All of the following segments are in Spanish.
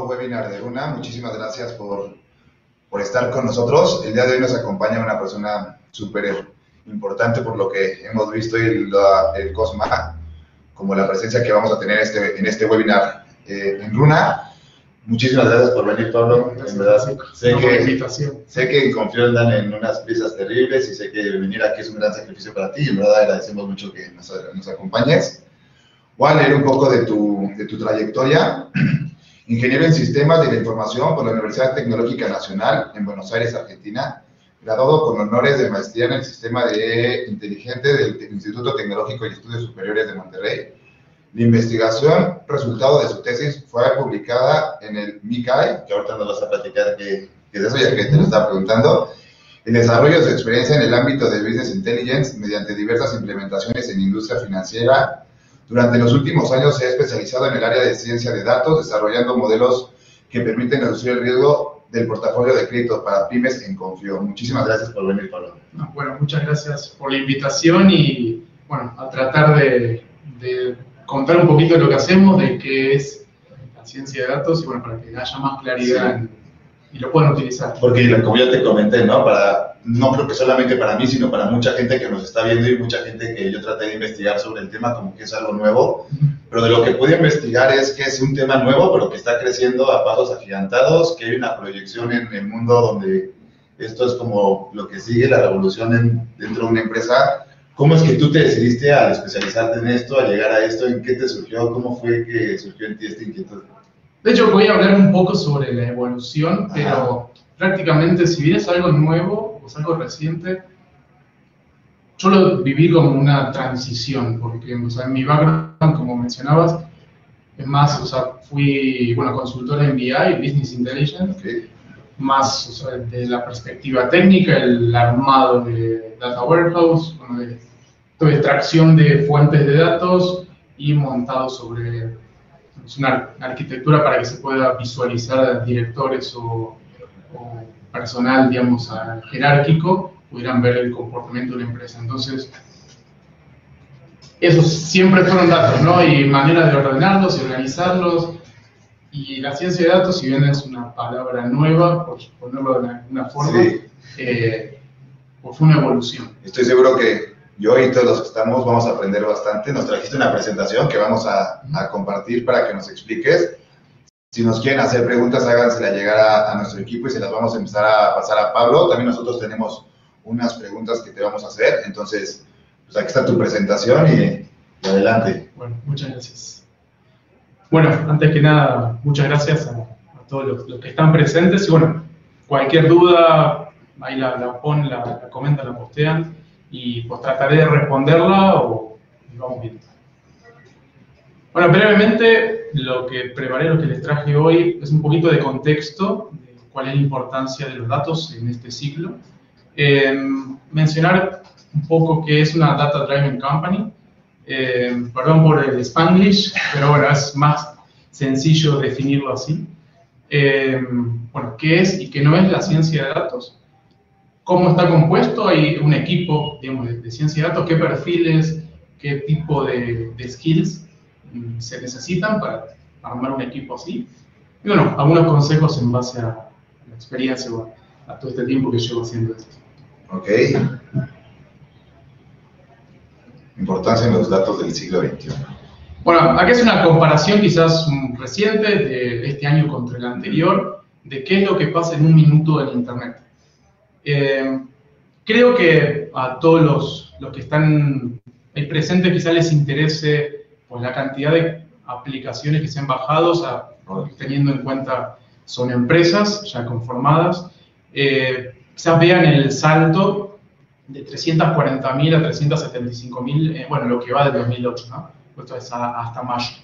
webinar de Runa. Muchísimas gracias por estar con nosotros. El día de hoy nos acompaña una persona súper importante por lo que hemos visto y el COSMA, como la presencia que vamos a tener en este webinar en Runa. Muchísimas gracias por venir, Pablo. En verdad, sé que en Confío andan en unas prisas terribles y sé que venir aquí es un gran sacrificio para ti. Y en verdad agradecemos mucho que nos acompañes. Voy a leer un poco de tu trayectoria. Ingeniero en Sistemas de la Información por la Universidad Tecnológica Nacional en Buenos Aires, Argentina. Graduado con honores de maestría en el Sistema de Inteligente del Instituto Tecnológico y Estudios Superiores de Monterrey. La investigación, resultado de su tesis, fue publicada en el MICAI, que ahorita nos vas a platicar qué es eso, ya que te lo estaba preguntando. El desarrollo de su experiencia en el ámbito de Business Intelligence mediante diversas implementaciones en industria financiera. Durante los últimos años se ha especializado en el área de ciencia de datos, desarrollando modelos que permiten reducir el riesgo del portafolio de crédito para pymes en Confío. Muchísimas gracias por venir, Pablo. Bueno, muchas gracias por la invitación y, bueno, a tratar de contar un poquito de lo que hacemos, de qué es la ciencia de datos y, bueno, para que haya más claridad y lo puedan utilizar. Porque, como ya te comenté, no creo que solamente para mí, sino para mucha gente que nos está viendo y mucha gente que yo traté de investigar sobre el tema, como que es algo nuevo, pero de lo que pude investigar es que es un tema nuevo, pero que está creciendo a pasos agigantados, que hay una proyección en el mundo donde esto es como lo que sigue, la revolución dentro de una empresa. ¿Cómo es que tú te decidiste a especializarte en esto, a llegar a esto? ¿En qué te surgió? ¿Cómo fue que surgió en ti esta inquietud? De hecho, voy a hablar un poco sobre la evolución, pero prácticamente, si bien es algo nuevo o es algo reciente, yo lo viví como una transición, porque, o sea, en mi background, como mencionabas, es más, o sea, fui, consultor en BI, Business Intelligence, más, o sea, de la perspectiva técnica, el armado de Data Warehouse, de extracción de fuentes de datos y montado sobre una arquitectura para que se pueda visualizar a directores o personal, digamos, jerárquico, pudieran ver el comportamiento de una empresa. Entonces, esos siempre fueron datos, ¿no? Y manera de ordenarlos y organizarlos. Y la ciencia de datos, si bien es una palabra nueva, por ponerlo de alguna forma, pues fue una evolución. Estoy seguro que yo y todos los que estamos vamos a aprender bastante. Nos trajiste una presentación que vamos a compartir para que nos expliques. Si nos quieren hacer preguntas, hágansela llegar a nuestro equipo y se las vamos a empezar a pasar a Pablo. También nosotros tenemos unas preguntas que te vamos a hacer. Entonces, pues aquí está tu presentación y adelante. Bueno, muchas gracias. Bueno, antes que nada, muchas gracias a todos los que están presentes. Y bueno, cualquier duda, ahí la ponen, la comentan, la postean. Y pues trataré de responderla y vamos viendo. Bueno, brevemente, lo que preparé, lo que les traje hoy, es un poquito de contexto de cuál es la importancia de los datos en este ciclo. Mencionar un poco qué es una Data Driven Company. Perdón por el Spanglish, pero bueno, es más sencillo definirlo así. Bueno, ¿qué es y qué no es la ciencia de datos? ¿Cómo está compuesto? Hay un equipo, digamos, de ciencia de datos, qué perfiles, qué tipo de skills se necesitan para armar un equipo así. Y bueno, algunos consejos en base a la experiencia o a todo este tiempo que llevo haciendo esto. Ok. Importancia en los datos del siglo XXI. Bueno, aquí es una comparación quizás reciente de este año contra el anterior, de qué es lo que pasa en un minuto en Internet. Creo que a todos los que están ahí presentes quizás les interese pues, la cantidad de aplicaciones que se han bajado, o sea, teniendo en cuenta son empresas ya conformadas. Quizás vean el salto de 340.000 a 375.000, bueno, lo que va del 2008, ¿no? Esto es hasta mayo.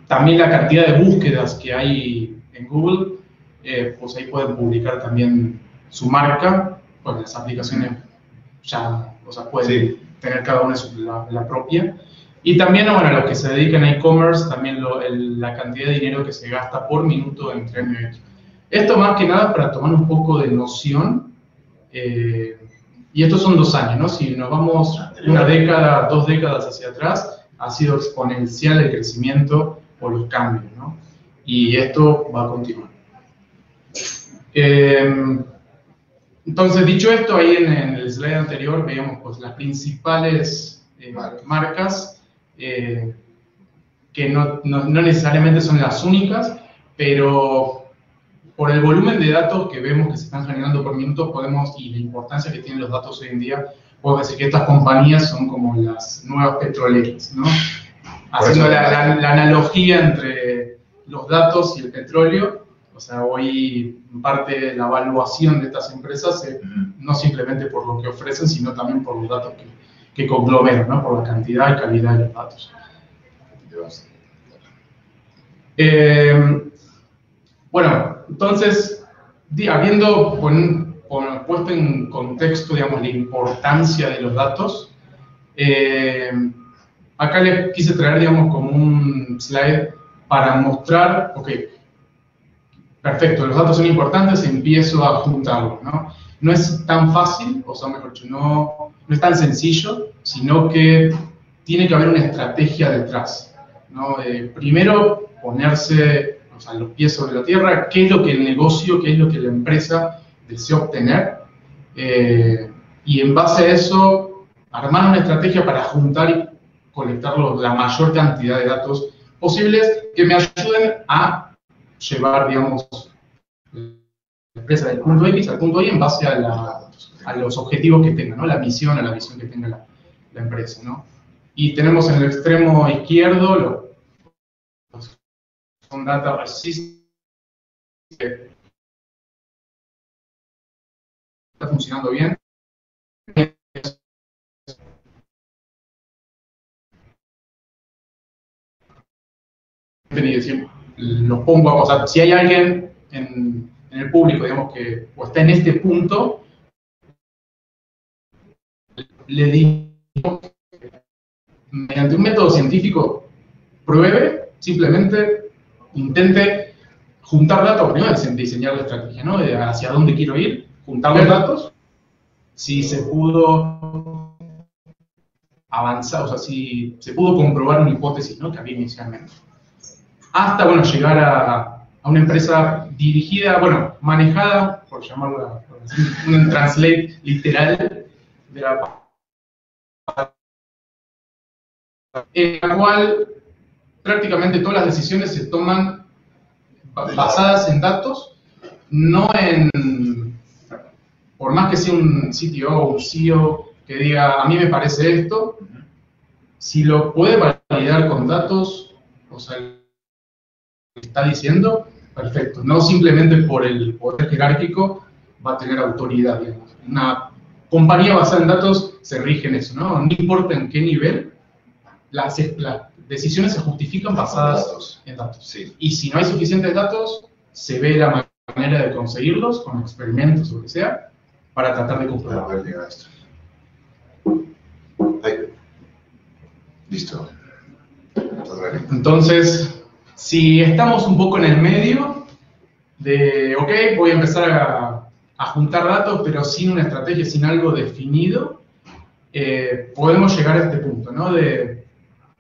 También la cantidad de búsquedas que hay en Google, pues ahí pueden publicar también su marca, pues las aplicaciones ya, o sea, pueden tener cada una la propia. Y también, bueno, los que se dedican a e-commerce, también la cantidad de dinero que se gasta por minuto entre uno y otro. Esto más que nada para tomar un poco de noción, y estos son 2 años, ¿no? Si nos vamos una década, 2 décadas hacia atrás, ha sido exponencial el crecimiento o los cambios, ¿no? y esto va a continuar. Entonces, dicho esto, ahí en el slide anterior veíamos pues, las principales marcas que no necesariamente son las únicas, pero por el volumen de datos que vemos que se están generando por minuto podemos, y la importancia que tienen los datos hoy en día, podemos decir que estas compañías son como las nuevas petroleras, ¿no? Haciendo la analogía entre los datos y el petróleo, o sea, hoy parte de la evaluación de estas empresas no simplemente por lo que ofrecen, sino también por los datos que conglomeran, ¿no? Por la cantidad y calidad de los datos. Bueno, entonces, habiendo puesto en contexto, digamos, la importancia de los datos, acá les quise traer, digamos, como un slide para mostrar, ok, perfecto, los datos son importantes, empiezo a juntarlos, ¿no? No es tan fácil, o sea, mejor dicho, no es tan sencillo, sino que tiene que haber una estrategia detrás, ¿no? Primero, ponerse, o sea, los pies sobre la tierra, qué es lo que el negocio, qué es lo que la empresa desea obtener, y en base a eso, armar una estrategia para juntar y colectar la mayor cantidad de datos posibles que me ayuden a llevar, digamos, la empresa del punto X al punto Y en base a los objetivos que tenga, ¿no? La misión, a la visión que tenga la empresa, ¿no? Y tenemos en el extremo izquierdo son data resistance, que está funcionando bien. Los pongo, o sea, si hay alguien en el público, digamos, que o está en este punto, le digo, mediante un método científico, pruebe, simplemente intente juntar datos, primero diseñar la estrategia, ¿no? De hacia dónde quiero ir, juntar los datos, si se pudo avanzar, o sea, si se pudo comprobar una hipótesis, ¿no? Que había inicialmente. Hasta, bueno, llegar a una empresa dirigida, bueno, manejada, por llamarla, por decir, un translate literal, de en la cual prácticamente todas las decisiones se toman basadas en datos, no en, por más que sea un CTO o un CEO que diga, a mí me parece esto, si lo puede validar con datos, o sea, está diciendo, perfecto. No simplemente por el poder jerárquico va a tener autoridad, digamos. Una compañía basada en datos se rige en eso, ¿no? No importa en qué nivel, las decisiones se justifican basadas en datos. Sí. Y si no hay suficientes datos, se ve la manera de conseguirlos con experimentos o lo que sea, para tratar de comprobar. Para poder llegar a esto. Listo. Entonces, si estamos un poco en el medio de, ok, voy a empezar a juntar datos, pero sin una estrategia, sin algo definido, podemos llegar a este punto, ¿no?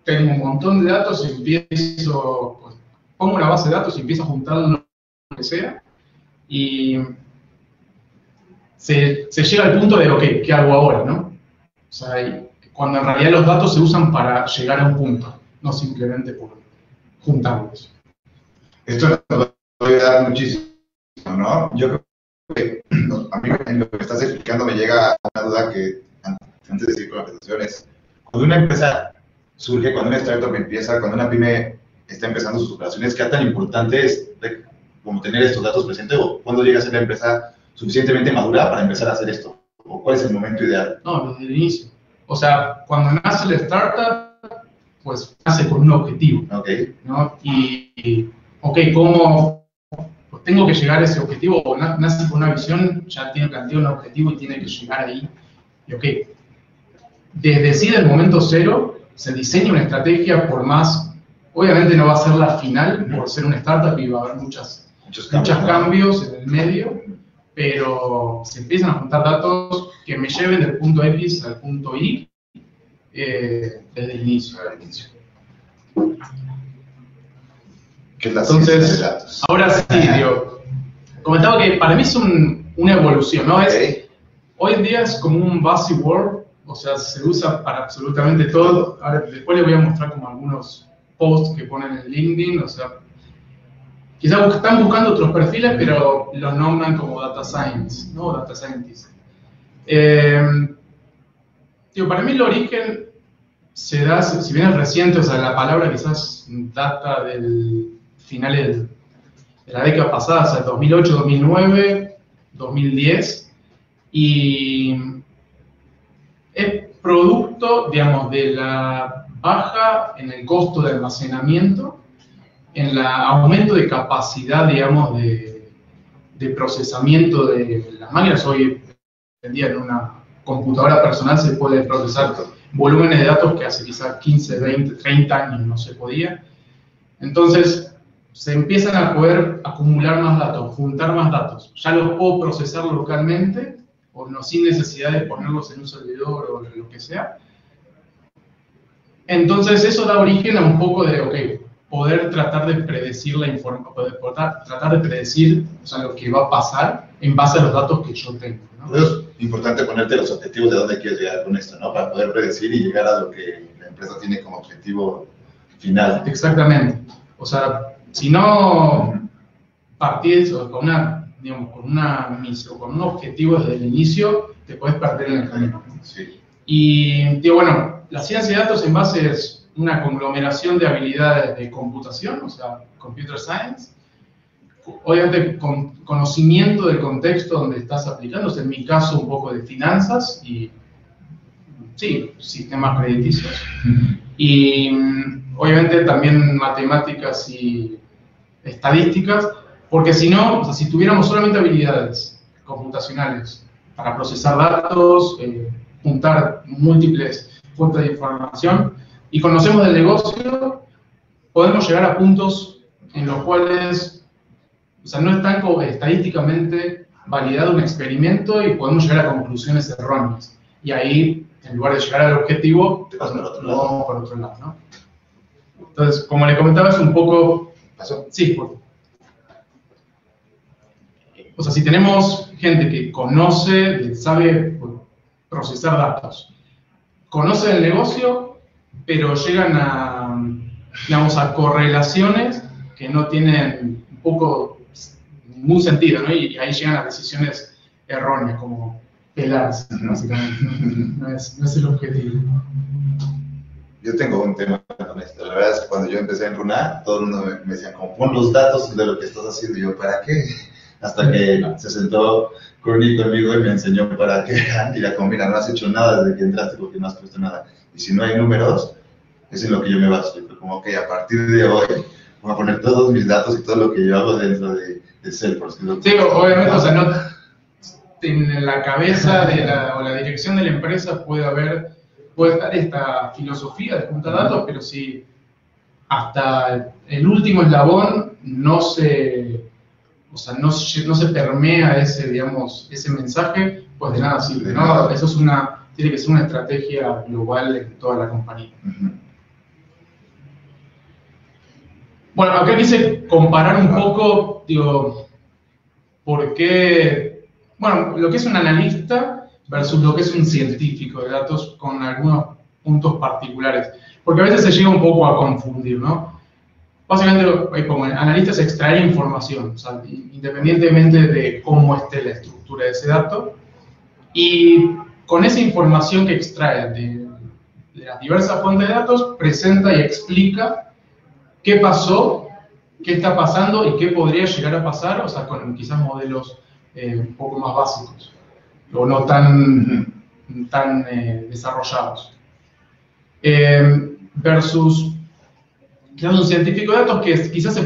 Tengo un montón de datos y empiezo, pues, pongo una base de datos y empiezo a juntar lo que sea, y se llega al punto de, ok, ¿qué hago ahora, no? O sea, cuando en realidad los datos se usan para llegar a un punto, no simplemente por juntarlos. Esto nos va a ayudar muchísimo, ¿no? Yo creo que a mí en lo que estás explicando me llega una duda que antes de seguir con la presentación es, cuando una empresa surge, cuando una startup empieza, cuando una pyme está empezando sus operaciones, ¿qué tan importante es como tener estos datos presentes o cuándo llega a ser la empresa suficientemente madura para empezar a hacer esto? ¿O cuál es el momento ideal? No, desde el inicio. O sea, cuando nace la startup, pues nace con un objetivo, ¿no? Y ok, ¿cómo pues tengo que llegar a ese objetivo? O nace con una visión, ya tiene planteado un objetivo y tiene que llegar ahí. Y ok, desde el momento cero, se diseña una estrategia, por más, obviamente no va a ser la final, por ser una startup y va a haber muchos cambios en el medio, pero se empiezan a juntar datos que me lleven del punto X al punto Y desde el inicio. ¿Qué es la ciencia Entonces, de datos? ahora sí, digo, comentaba que para mí es una evolución, ¿no? Okay. Hoy en día es como un buzzword, o sea, se usa para absolutamente todo. Ahora, después les voy a mostrar como algunos posts que ponen en LinkedIn, o sea, quizás están buscando otros perfiles, pero los nombran como data science, ¿no? Data scientist. Digo, para mí el origen se da, si bien es reciente, o sea, la palabra quizás data del finales de la década pasada, o sea, 2008, 2009, 2010, y es producto, digamos, de la baja en el costo de almacenamiento, en el aumento de capacidad, digamos, de procesamiento de las máquinas. Hoy en día en una computadora personal se puede procesar volúmenes de datos que hace quizás 15, 20, 30 años no se podía. Entonces, se empiezan a poder acumular más datos, juntar más datos. Ya los puedo procesar localmente, o no, sin necesidad de ponerlos en un servidor o lo que sea. Entonces, eso da origen a un poco de, ok, poder tratar de predecir la información, tratar de predecir, o sea, lo que va a pasar en base a los datos que yo tengo, ¿no? Es importante ponerte los objetivos de dónde quieres llegar con esto, ¿no? Para poder predecir y llegar a lo que la empresa tiene como objetivo final. Exactamente. O sea, si no partís con una, digamos, con una misión, con un objetivo desde el inicio, te puedes perder en el camino. Sí. Y, digo, bueno, la ciencia de datos en base es una conglomeración de habilidades de computación, o sea, computer science, obviamente con conocimiento del contexto donde estás aplicando, o sea, en mi caso un poco de finanzas y, sí, sistemas crediticios, y obviamente también matemáticas y estadísticas, porque si no, o sea, si tuviéramos solamente habilidades computacionales para procesar datos, juntar múltiples fuentes de información y conocemos del negocio, podemos llegar a puntos en los cuales, o sea, no es tan estadísticamente validado un experimento y podemos llegar a conclusiones erróneas. Y ahí, en lugar de llegar al objetivo, te vas por otro lado. vamos por otro lado, ¿no? Entonces, como le comentaba, es un poco... ¿Pasó? Sí, o sea, si tenemos gente que conoce, sabe procesar datos, conoce el negocio, pero llegan a, digamos, a correlaciones que no tienen un poco ningún sentido, ¿no? Y ahí llegan a decisiones erróneas, como pelarse, básicamente. No es el objetivo. Yo tengo un tema con esto. La verdad es que cuando yo empecé en Runa, todo el mundo me decía, como, pon los datos de lo que estás haciendo. Y yo, ¿para qué? Hasta que se sentó Courtney conmigo y me enseñó para qué. Y la como, mira, no has hecho nada desde que entraste porque no has puesto nada. Y si no hay números, es en lo que yo me baso. Yo como, ok, a partir de hoy voy a poner todos mis datos y todo lo que yo hago dentro de Salesforce. Sí, obviamente, o sea, no, en la cabeza o la dirección de la empresa puede estar esta filosofía de juntar datos, pero si hasta el último eslabón no se permea ese mensaje, pues de nada sirve, ¿no? Eso tiene que ser una estrategia global en toda la compañía. Bueno, acá quise comparar un poco, digo, por qué, bueno, lo que es un analista versus lo que es un científico de datos con algunos puntos particulares, porque a veces se llega un poco a confundir, ¿no? Básicamente, como analista es extraer información, o sea, independientemente de cómo esté la estructura de ese dato, y con esa información que extrae de las diversas fuentes de datos, presenta y explica qué pasó, qué está pasando y qué podría llegar a pasar, o sea, con quizás modelos un poco más básicos, o no tan desarrollados. Versus quizás un científico de datos que quizás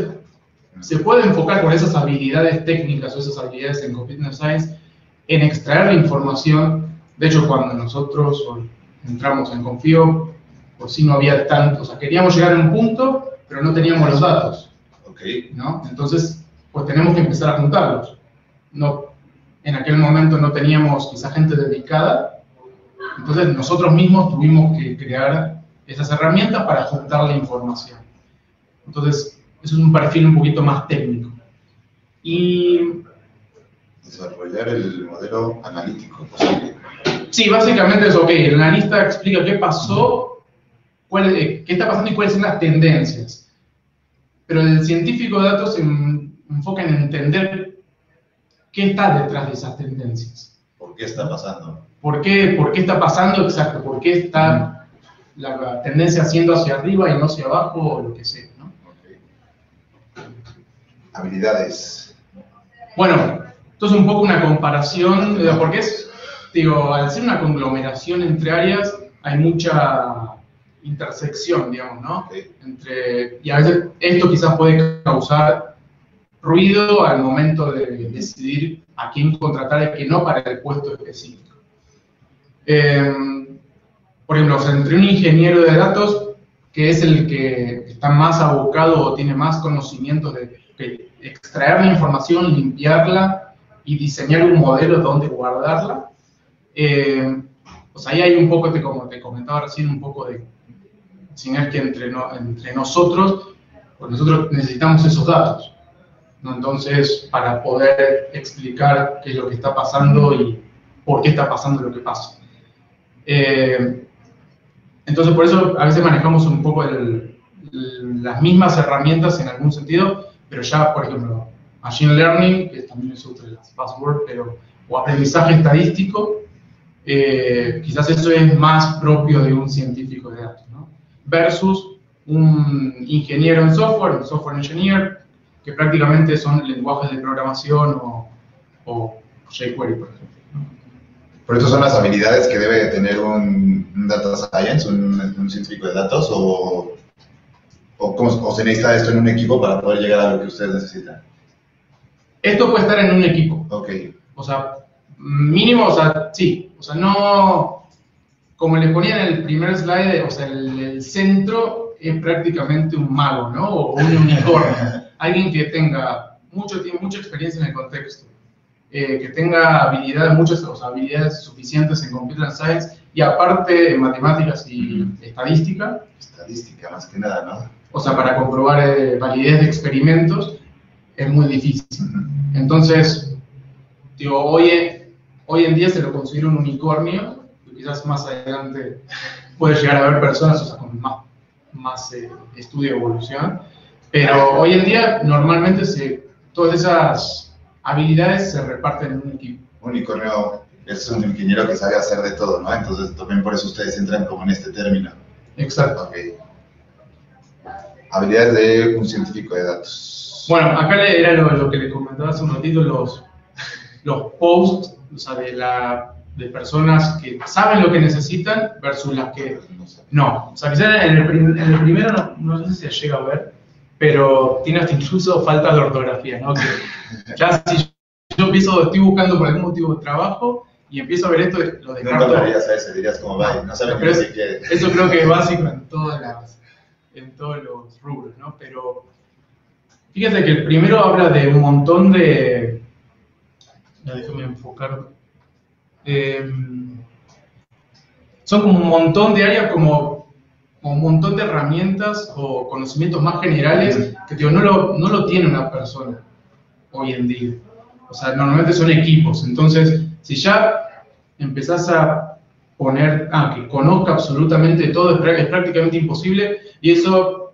se puede enfocar con esas habilidades técnicas o esas habilidades en Computer Science en extraer la información. De hecho, cuando nosotros entramos en Confío, por sí no había tanto, o sea, queríamos llegar a un punto, pero no teníamos los datos, ¿no? Entonces, pues tenemos que empezar a juntarlos. No, en aquel momento no teníamos quizá gente dedicada, entonces nosotros mismos tuvimos que crear esas herramientas para juntar la información. Entonces, es un perfil un poquito más técnico. Y desarrollar el modelo analítico posible. sí, básicamente es ok, el analista explica qué pasó, qué está pasando y cuáles son las tendencias. Pero el científico de datos se enfoca en entender qué está detrás de esas tendencias. ¿Por qué está pasando? ¿Por qué está pasando? Exacto, ¿por qué está la tendencia haciendo hacia arriba y no hacia abajo o lo que sea, ¿no? Okay. Habilidades. Bueno, esto es un poco una comparación, porque es, digo, al ser una conglomeración entre áreas, hay mucha intersección, digamos, ¿no? Okay. Y a veces esto quizás puede causar ruido al momento de decidir a quién contratar y a quién no para el puesto específico. Por ejemplo, entre un ingeniero de datos, que es el que está más abocado o tiene más conocimientos de extraer la información, limpiarla y diseñar un modelo donde guardarla, pues ahí hay un poco, como te comentaba recién, un poco de sinergia entre nosotros, pues nosotros necesitamos esos datos, ¿no? Entonces, para poder explicar qué es lo que está pasando y por qué está pasando lo que pasa. Entonces, por eso a veces manejamos un poco las mismas herramientas en algún sentido, pero ya, por ejemplo, Machine Learning, que también es otra de las buzzwords, o aprendizaje estadístico, quizás eso es más propio de un científico de datos, ¿no? Versus un ingeniero en software, un software engineer, que prácticamente son lenguajes de programación o jQuery, por ejemplo. ¿Pero estas son las habilidades que debe tener un data science, un científico de datos, o se necesita esto en un equipo para poder llegar a lo que ustedes necesitan? Esto puede estar en un equipo. Ok. O sea, mínimo, o sea, sí. O sea, no, como les ponía en el primer slide, o sea, el centro es prácticamente un mago, ¿no? O un unicornio. Alguien que tenga mucha experiencia en el contexto. Que tenga habilidades, habilidades suficientes en Computer Science y aparte en matemáticas y estadística. Estadística, más que nada, ¿no? O sea, para comprobar validez de experimentos es muy difícil. Entonces, digo, hoy en día se lo considera un unicornio, y quizás más adelante puede llegar a haber personas, o sea, con más estudio de evolución, pero hoy en día normalmente todas esas habilidades se reparten en un equipo. Unicornio es un ingeniero que sabe hacer de todo, ¿no? Entonces también por eso ustedes entran como en este término. Exacto. Okay. Habilidades de un científico de datos. Bueno, acá era lo que le comentaba hace un ratito, los posts, o sea, de personas que saben lo que necesitan versus las que no. O sea, quizás en el primero no sé si se llega a ver, pero tiene hasta incluso falta de ortografía, ¿no? Que ya si yo estoy buscando por algún motivo de trabajo y empiezo a ver esto, lo descarto. No hablarías a ese, dirías como, vaya, no sabes qué decir que... Eso creo que es básico en todos los rubros, ¿no? Pero fíjate que el primero habla de un montón de... Déjame enfocar. Son como un montón de áreas, como un montón de herramientas o conocimientos más generales que digo, no lo tiene una persona hoy en día. O sea, normalmente son equipos. Entonces, si ya empezás a poner, que conozca absolutamente todo, es prácticamente imposible, y eso, o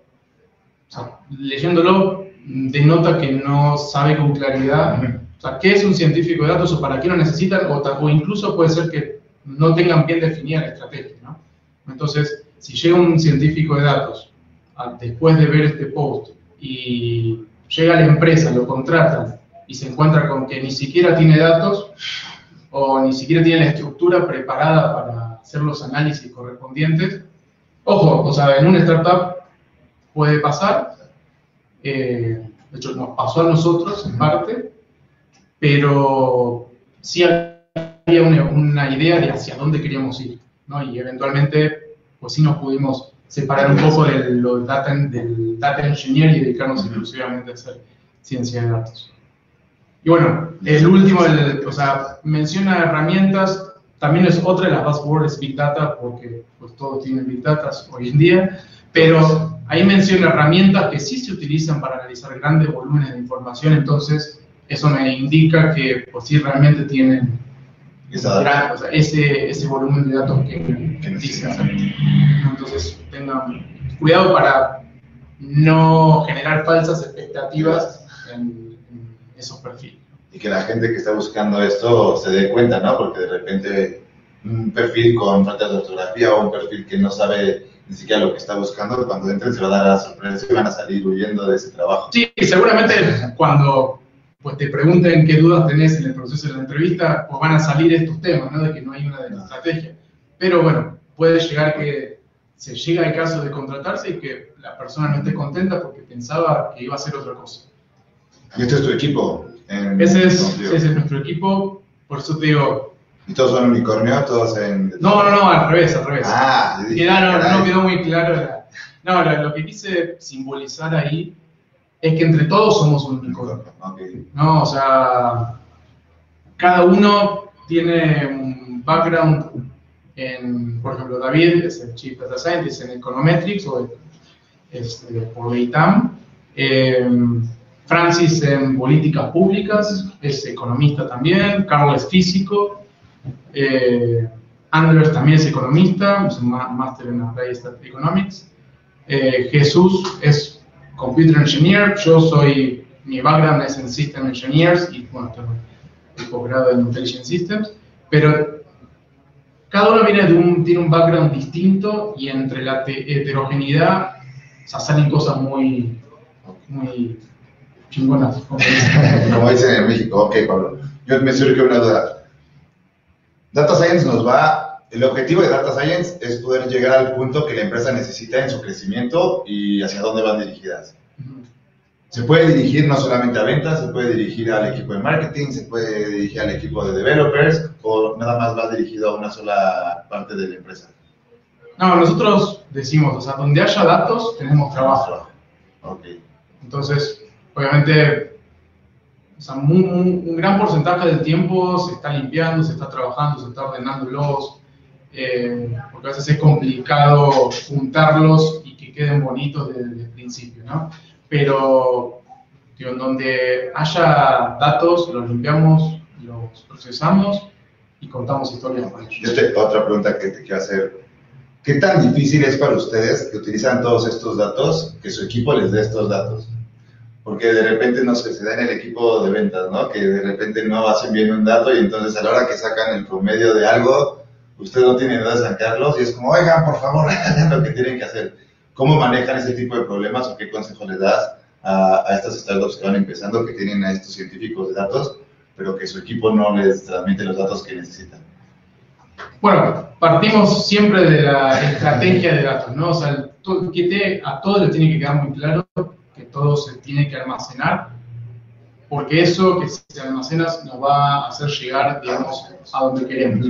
sea, leyéndolo, denota que no sabe con claridad, o sea, qué es un científico de datos o para qué lo necesitan, o incluso puede ser que no tengan bien definida la estrategia, ¿no? Entonces, si llega un científico de datos, después de ver este post, y llega a la empresa, lo contratan, y se encuentra con que ni siquiera tiene datos, o ni siquiera tiene la estructura preparada para hacer los análisis correspondientes, ojo, o sea, en una startup puede pasar, de hecho nos pasó a nosotros en parte, pero sí había una idea de hacia dónde queríamos ir, ¿no? Y eventualmente, pues sí nos pudimos separar un poco del data engineer y dedicarnos exclusivamente a hacer ciencia de datos. Y bueno, el último, o sea, menciona herramientas, también es otra de las buzzwords Big Data, porque pues todos tienen Big Data hoy en día, pero ahí menciona herramientas que sí se utilizan para analizar grandes volúmenes de información, entonces eso me indica que pues sí realmente tienen o sea, ese volumen de datos que necesitan. Entonces tengan cuidado para no generar falsas expectativas en esos perfiles. Y que la gente que está buscando esto se dé cuenta, ¿no? Porque de repente un perfil con falta de ortografía o un perfil que no sabe ni siquiera lo que está buscando, cuando entren se va a dar la sorpresa y van a salir huyendo de ese trabajo. Sí, seguramente cuando pues, te pregunten qué dudas tenés en el proceso de la entrevista, pues van a salir estos temas, ¿no? De que no hay una estrategia. Pero bueno, puede llegar que se llega el caso de contratarse y que la persona no esté contenta porque pensaba que iba a hacer otra cosa. ¿Y este es tu equipo? Ese es nuestro equipo, por eso te digo... ¿Y todos son unicornio? ¿Todos en...? No, al revés. Ah, yo dije, no quedó muy claro. Lo que quise simbolizar ahí es que entre todos somos un unicornio. Okay. ¿No? O sea, cada uno tiene un background en, por ejemplo, David es el Chief Data Scientist en Econometrics por la ITAM. Francis en políticas públicas, es economista también. Carlos es físico. Anders también es economista, es un máster en Applied Economics. Jesús es Computer Engineer, mi background es en System Engineers y bueno, tengo el posgrado en Intelligent Systems, pero cada uno tiene un background distinto y entre la heterogeneidad salen cosas muy chingonas. Como dicen en México. Ok, Pablo. Yo me surge una duda. Data Science el objetivo de Data Science es poder llegar al punto que la empresa necesita en su crecimiento y hacia dónde van dirigidas. Se puede dirigir no solamente a ventas, se puede dirigir al equipo de marketing, se puede dirigir al equipo de developers, o nada más va dirigido a una sola parte de la empresa. No, nosotros decimos, o sea, donde haya datos, tenemos trabajo. Okay. Entonces, obviamente, o sea, un gran porcentaje del tiempo se está limpiando, se está trabajando, se está ordenándolos, porque a veces es complicado juntarlos y que queden bonitos desde el principio, ¿no? Pero en donde haya datos, los limpiamos, los procesamos y contamos historias con ellos. Otra pregunta que te quiero hacer. ¿Qué tan difícil es para ustedes que utilizan todos estos datos, que su equipo les dé estos datos? Porque de repente no se da en el equipo de ventas, ¿no? Que de repente no hacen bien un dato y entonces a la hora que sacan el promedio de algo, ustedes no tienen nada de sacarlos y es como, oigan, por favor, hagan lo que tienen que hacer. ¿Cómo manejan ese tipo de problemas o qué consejo les das a estas startups que van empezando, que tienen a estos científicos de datos, pero que su equipo no les transmite los datos que necesitan? Bueno, partimos siempre de la estrategia de datos, ¿no? O sea, a todos les tiene que quedar muy claro que todo se tiene que almacenar, porque eso que se almacena nos va a hacer llegar, digamos, a donde queremos.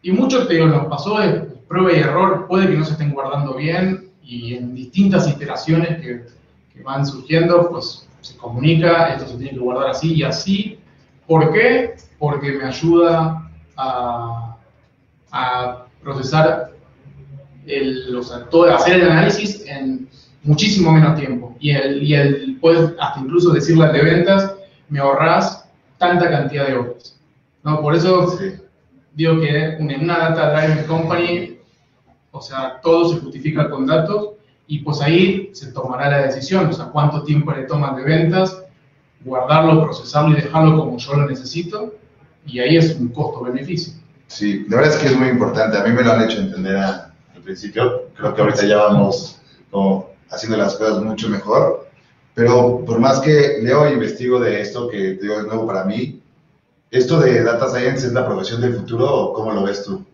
Y mucho, te digo, nos pasó de prueba y error, puede que no se estén guardando bien, y en distintas iteraciones que van surgiendo, pues se comunica, esto se tiene que guardar así y así. ¿Por qué? Porque me ayuda a procesar, hacer el análisis en muchísimo menos tiempo. Y puedes hasta incluso decirle al de ventas, me ahorrás tanta cantidad de horas. ¿No? Por eso digo que en una Data Driven Company, o sea, todo se justifica con datos y pues ahí se tomará la decisión, o sea, cuánto tiempo le toman de ventas, guardarlo, procesarlo y dejarlo como yo lo necesito, y ahí es un costo-beneficio. Sí, la verdad es que es muy importante, a mí me lo han hecho entender al principio, creo que ahorita ya vamos como haciendo las cosas mucho mejor, pero por más que leo e investigo de esto, que digo, es nuevo para mí, ¿esto de Data Science es la profesión del futuro o cómo lo ves tú?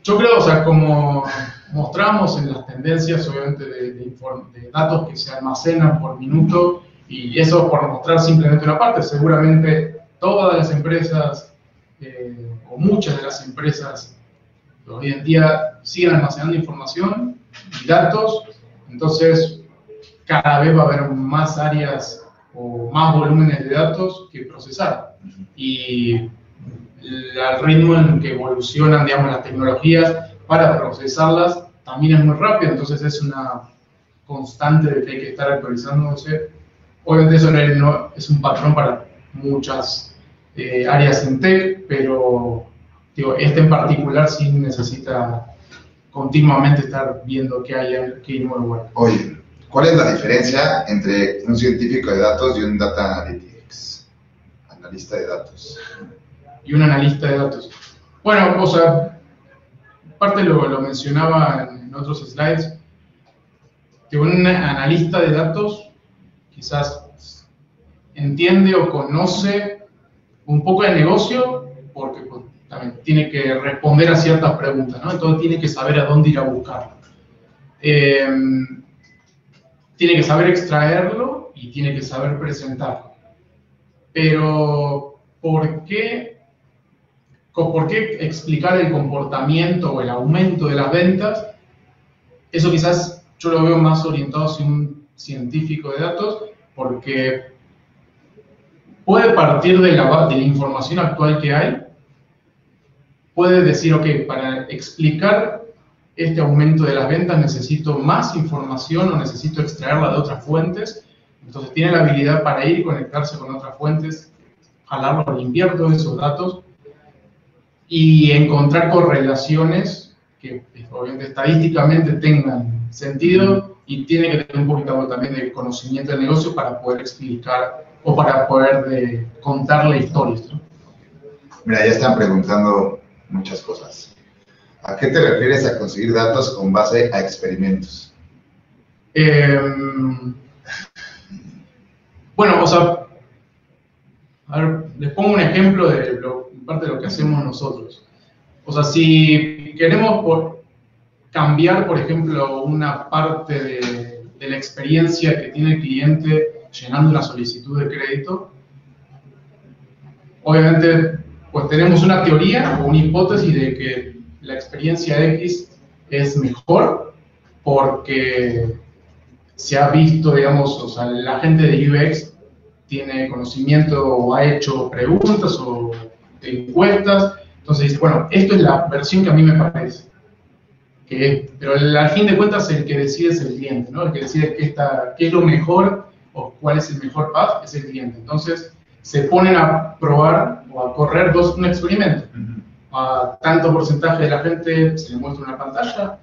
Yo creo, o sea, como mostramos en las tendencias, obviamente, de datos que se almacenan por minuto, y eso por mostrar simplemente una parte, seguramente todas las empresas, o muchas de las empresas, hoy en día siguen almacenando información y datos, entonces cada vez va a haber más áreas o más volúmenes de datos que procesar. Y al ritmo en que evolucionan, digamos, las tecnologías para procesarlas, también es muy rápido, entonces es una constante de que hay que estar actualizándose. Obviamente eso es un patrón para muchas áreas en tech, pero digo, este en particular sí necesita continuamente estar viendo qué hay nuevo. Oye, ¿cuál es la diferencia entre un científico de datos y un data analytics? Analista de datos. Y un analista de datos. Bueno, o sea, parte lo mencionaba en otros slides, que un analista de datos quizás entiende o conoce un poco de negocio, porque pues, también tiene que responder a ciertas preguntas, ¿no? Entonces tiene que saber a dónde ir a buscarlo. Tiene que saber extraerlo y tiene que saber presentarlo. Pero, ¿por qué explicar el comportamiento o el aumento de las ventas? Eso quizás yo lo veo más orientado hacia un científico de datos, porque puede partir de la información actual que hay, puede decir, ok, para explicar este aumento de las ventas necesito más información o necesito extraerla de otras fuentes. Entonces tiene la habilidad para ir y conectarse con otras fuentes, jalarlo, limpiar todos esos datos y encontrar correlaciones que obviamente estadísticamente tengan sentido, y tiene que tener un poquito también de conocimiento del negocio para poder explicar o para poder contarle historias, ¿no? Mira, ya están preguntando muchas cosas. ¿A qué te refieres a conseguir datos con base a experimentos? Bueno, o sea, a ver, les pongo un ejemplo de parte de lo que hacemos nosotros. O sea, si queremos cambiar, por ejemplo, una parte de la experiencia que tiene el cliente llenando una solicitud de crédito, obviamente pues tenemos una teoría o una hipótesis de que la experiencia X es mejor porque se ha visto, digamos, o sea, la gente de UX tiene conocimiento o ha hecho preguntas o encuestas, entonces dice, bueno, esto es la versión que a mí me parece. Pero al fin de cuentas el que decide es el cliente, ¿no? El que decide qué es lo mejor o cuál es el mejor path es el cliente. Entonces se ponen a probar o a correr un experimento. A tanto porcentaje de la gente se le muestra una pantalla,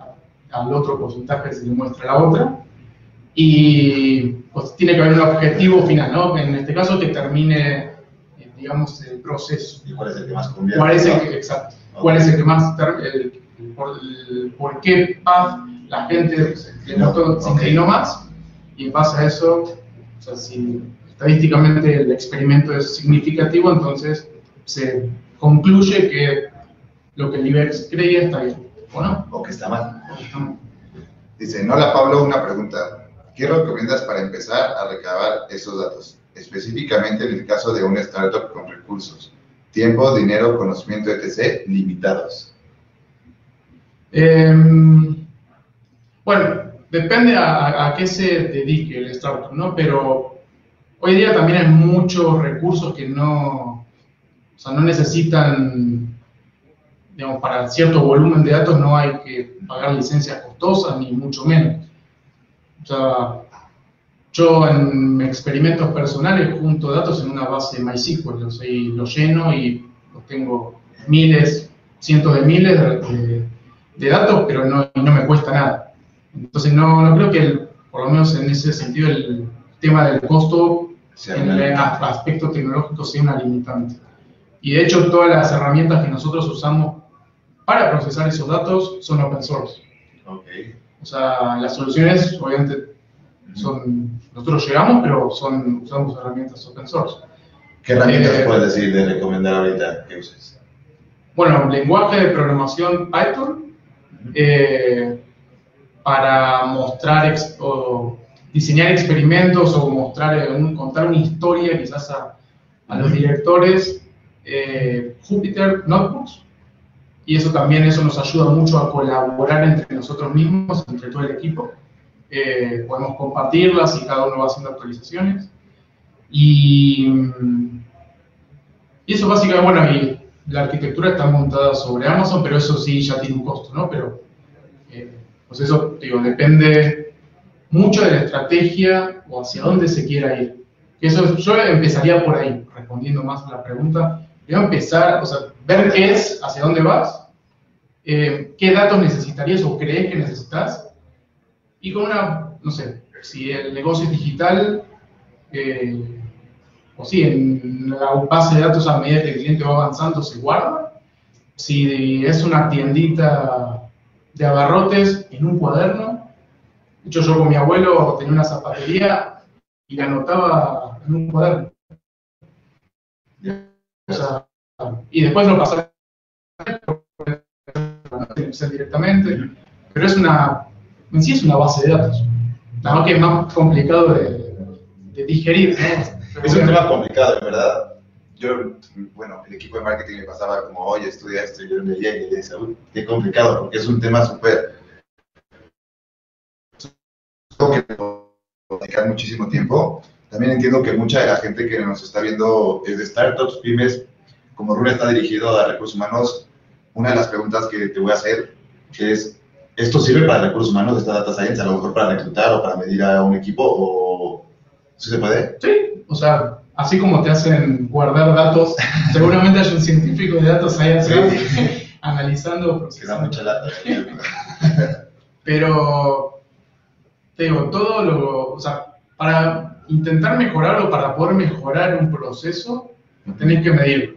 al otro porcentaje se le muestra la otra, y pues tiene que haber un objetivo final, ¿no? En este caso que termine, digamos, el proceso. ¿Y cuál es el que más conviene? Exacto. Okay. ¿Cuál es el que más por qué path la gente se inclinó más? Y en base a eso, o sea, si estadísticamente el experimento es significativo, entonces se concluye que lo que el IBEX creía está bien, ¿o no? O que está mal. Dice, hola Pablo, una pregunta. ¿Qué recomiendas para empezar a recabar esos datos? Específicamente en el caso de una startup con recursos, tiempo, dinero, conocimiento, etc., limitados. Bueno, depende a qué se dedique el startup, ¿no? Pero hoy día también hay muchos recursos que no necesitan, digamos, para cierto volumen de datos no hay que pagar licencias costosas, ni mucho menos. O sea, yo en experimentos personales junto datos en una base MySQL, o sea, y lo lleno y tengo miles, cientos de miles de datos, pero no me cuesta nada. Entonces no creo que, por lo menos en ese sentido, el tema del costo en el aspecto tecnológico sea una limitante. Y de hecho todas las herramientas que nosotros usamos para procesar esos datos son open source. Okay. O sea, las soluciones obviamente nosotros llegamos, pero usamos herramientas open source. ¿Qué herramientas puedes decir de recomendar ahorita que uses? Bueno, lenguaje de programación Python, para mostrar o diseñar experimentos o contar una historia quizás a los directores. Jupyter Notebooks, y eso nos ayuda mucho a colaborar entre nosotros mismos, entre todo el equipo. Podemos compartirlas y cada uno va haciendo actualizaciones. Y eso básicamente, bueno, y la arquitectura está montada sobre Amazon, pero eso sí ya tiene un costo, ¿no? Pero Pues eso, digo, depende mucho de la estrategia o hacia dónde se quiera ir. Eso, yo empezaría por ahí, respondiendo más a la pregunta. Primero empezar, o sea, ver qué es, hacia dónde vas, qué datos necesitarías o crees que necesitas, y con una, no sé, si el negocio es digital, o si en la base de datos a medida que el cliente va avanzando se guarda. Si es una tiendita de abarrotes, en un cuaderno. De hecho, yo con mi abuelo tenía una zapatería y la anotaba en un cuaderno. O sea, y después lo pasaba directamente, pero es una, en sí es una base de datos. Nada más que es más complicado de digerir, ¿no? Es un tema complicado, en verdad. Yo, bueno, el equipo de marketing me pasaba como, oye, estudia esto, y yo me leía y decía, uy, qué complicado, porque es un tema súper, que puedo dedicar muchísimo tiempo. También entiendo que mucha de la gente que nos está viendo es de startups, pymes. Como Rune está dirigido a recursos humanos, una de las preguntas que te voy a hacer es, ¿esto sirve para recursos humanos, esta data science, a lo mejor para reclutar o para medir a un equipo? ¿O ¿sí se puede? Sí, o sea, así como te hacen guardar datos, seguramente hay un científico de datos ahí atrás analizando. Que da mucha lata. Pero, te digo, todo lo, o sea, para intentar mejorarlo, para poder mejorar un proceso, tenés que medirlo.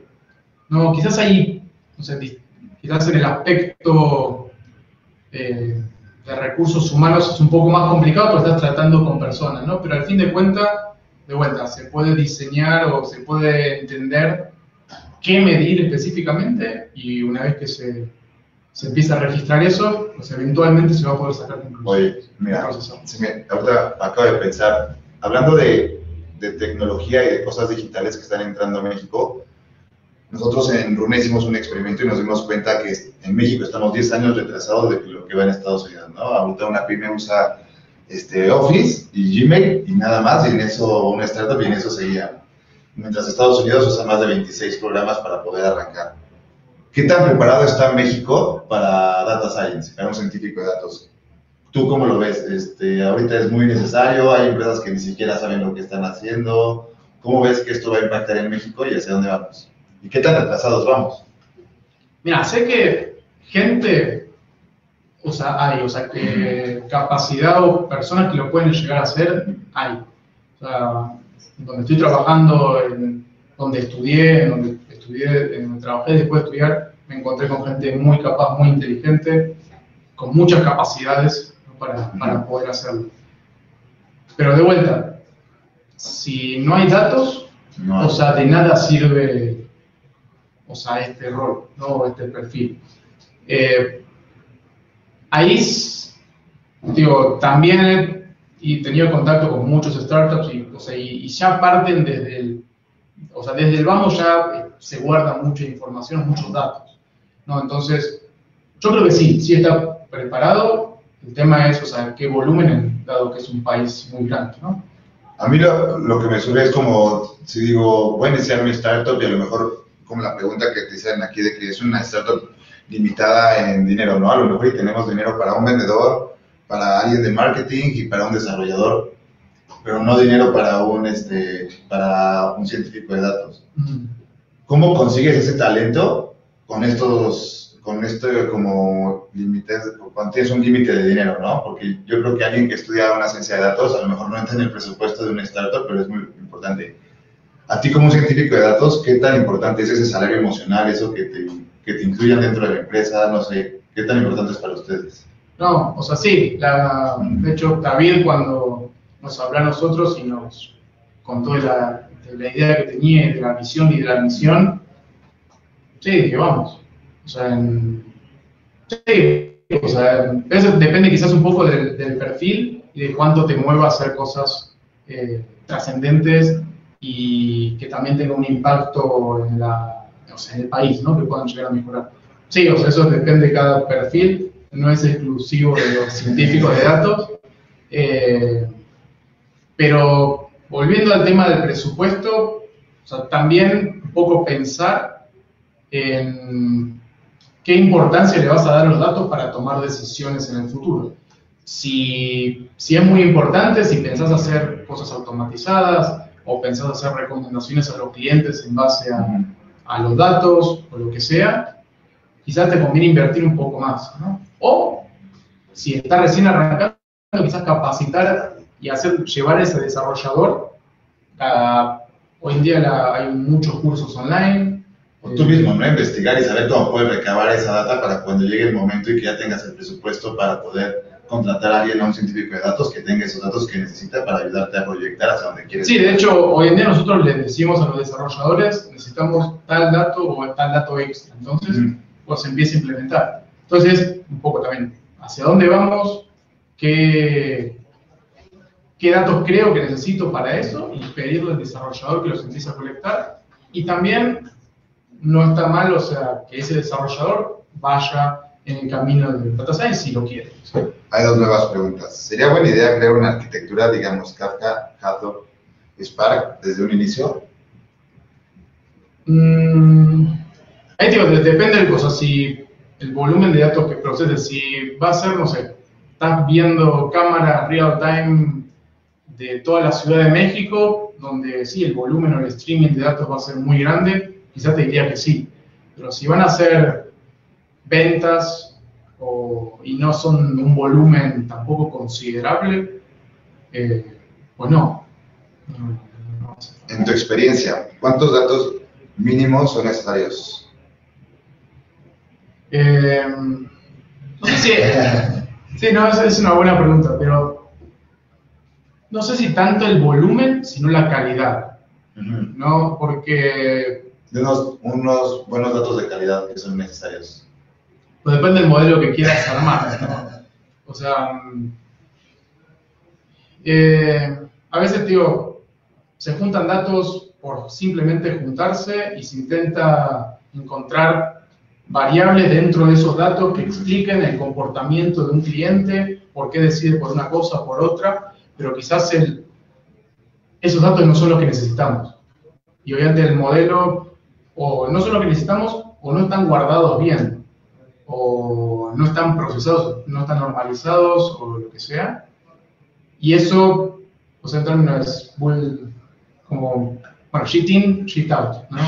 No, quizás ahí, no sé, quizás en el aspecto de recursos humanos es un poco más complicado porque estás tratando con personas, ¿no? Pero al fin de vuelta, se puede diseñar o se puede entender qué medir específicamente, y una vez que se empieza a registrar eso, pues eventualmente se va a poder sacar conclusiones. Oye, mira, ahorita acabo de pensar, hablando de tecnología y de cosas digitales que están entrando a México, nosotros en Rune hicimos un experimento y nos dimos cuenta que en México estamos 10 años retrasados de lo que va en Estados Unidos, ¿no? Ahorita una pyme usa Office y Gmail y nada más, y en eso una startup y en eso seguía. Mientras Estados Unidos usa más de 26 programas para poder arrancar. ¿Qué tan preparado está México para data science, para un científico de datos? ¿Tú cómo lo ves? Ahorita es muy necesario, hay empresas que ni siquiera saben lo que están haciendo. ¿Cómo ves que esto va a impactar en México y hacia dónde vamos? ¿Y qué tan retrasados vamos? Mira, sé que gente, o sea, que capacidad o personas que lo pueden llegar a hacer, hay. O sea, donde estoy trabajando, donde estudié, donde trabajé después de estudiar, me encontré con gente muy capaz, muy inteligente, con muchas capacidades, ¿no? para poder hacerlo. Pero de vuelta, si no hay datos, no. O sea, de nada sirve, o sea, este rol, ¿no? Este perfil. Ahí, digo, también he tenido contacto con muchos startups y ya parten desde el vamos ya se guarda mucha información, muchos datos, ¿no? Entonces, yo creo que sí está preparado. El tema es, o sea, qué volumen, dado que es un país muy grande, ¿no? A mí lo que me surge es como, si digo, voy a iniciar mi startup y a lo mejor, como la pregunta que te dicen aquí de que es una startup limitada en dinero, ¿no? A lo mejor tenemos dinero para un vendedor, para alguien de marketing y para un desarrollador, pero no dinero para un científico de datos. ¿Cómo consigues ese talento con como límites, cuando tienes un límite de dinero, ¿no? Porque yo creo que alguien que estudia una ciencia de datos a lo mejor no entra en el presupuesto de una startup, pero es muy importante. A ti como un científico de datos, ¿qué tan importante es ese salario emocional, eso que te incluyan dentro de la empresa? No sé, ¿qué tan importante es para ustedes? No, o sea, sí. De hecho, David, cuando nos habló a nosotros y nos contó de la idea que tenía, de la visión y de la misión, sí, dije, vamos. O sea, sí, o sea, eso depende quizás un poco del perfil y de cuánto te mueva a hacer cosas trascendentes y que también tenga un impacto en el país, ¿no? Que puedan llegar a mejorar. Sí, o sea, eso depende de cada perfil, no es exclusivo de los científicos de datos. Pero volviendo al tema del presupuesto, o sea, también un poco pensar en qué importancia le vas a dar a los datos para tomar decisiones en el futuro. Si es muy importante, si pensás hacer cosas automatizadas o pensás hacer recomendaciones a los clientes en base a los datos o lo que sea, quizás te conviene invertir un poco más, ¿no? O si estás recién arrancando, quizás capacitar y llevar a ese desarrollador. Hoy en día hay muchos cursos online. O tú mismo, ¿no? Investigar y saber cómo puedes recabar esa data para cuando llegue el momento y que ya tengas el presupuesto para poder contratar a alguien, a un científico de datos que tenga esos datos que necesita para ayudarte a proyectar hacia donde quieres. Sí, de hecho, hoy en día nosotros les decimos a los desarrolladores, necesitamos tal dato o tal dato extra. Entonces, pues se empieza a implementar. Entonces, un poco también, ¿hacia dónde vamos? ¿Qué datos creo que necesito para eso? Y pedirle al desarrollador que los empiece a colectar. Y también no está mal, o sea, que ese desarrollador vaya en el camino del data science si lo quiere. ¿Sí? Hay dos nuevas preguntas. ¿Sería buena idea crear una arquitectura, digamos, Kafka, Hadoop, Spark desde un inicio? Ahí digo, depende de cosas. Si el volumen de datos que proceses, si va a ser, no sé, estás viendo cámaras real time de toda la Ciudad de México, donde sí, el volumen o el streaming de datos va a ser muy grande, quizás te diría que sí. Pero si van a ser ventas y no son un volumen tampoco considerable, pues no. En tu experiencia, ¿cuántos datos mínimos son necesarios? No sé si... Sí, no, esa es una buena pregunta, pero no sé si tanto el volumen, sino la calidad, ¿no? Porque... De unos buenos datos de calidad que son necesarios. Pues depende del modelo que quieras armar, ¿no? O sea, a veces, digo, se juntan datos por simplemente juntarse y se intenta encontrar variables dentro de esos datos que expliquen el comportamiento de un cliente, por qué decide por una cosa o por otra, pero quizás esos datos no son los que necesitamos. Y obviamente el modelo o no son los que necesitamos o no están guardados bien, o no están procesados, no están normalizados o lo que sea. Y eso, o sea, en términos como, bueno, shit in, shit out, ¿no?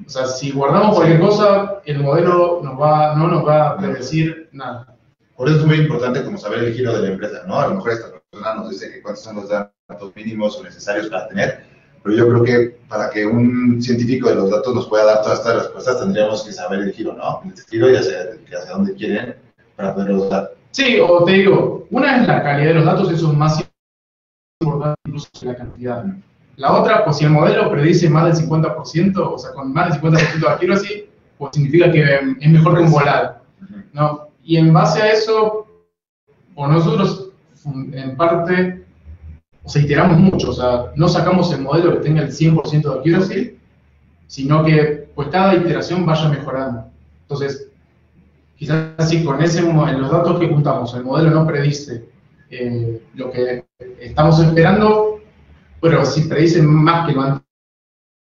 O sea, si guardamos cualquier cosa, el modelo no nos va a predecir nada. Por eso es muy importante como saber el giro de la empresa, ¿no? A lo mejor esta persona nos dice que cuántos son los datos mínimos o necesarios para tener, pero yo creo que para que un científico de los datos nos pueda dar todas estas respuestas, tendríamos que saber el giro, ¿no? El giro y hacia dónde quieren para poderlos dar. Sí, o te digo, una es la calidad de los datos, eso es más importante incluso que la cantidad. La otra, pues si el modelo predice más del 50%, o sea, con más del 50% de accuracy, pues significa que es mejor que un volado, ¿no? Y en base a eso, o nosotros, en parte, o sea, iteramos mucho, o sea, no sacamos el modelo que tenga el 100% de accuracy, sino que pues cada iteración vaya mejorando. Entonces, quizás así con los datos que juntamos, el modelo no predice lo que estamos esperando, pero si predice más que lo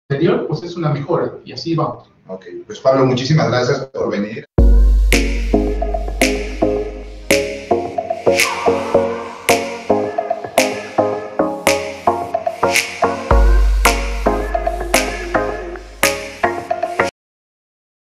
anterior, pues es una mejora, y así vamos. Ok, pues Pablo, muchísimas gracias por venir.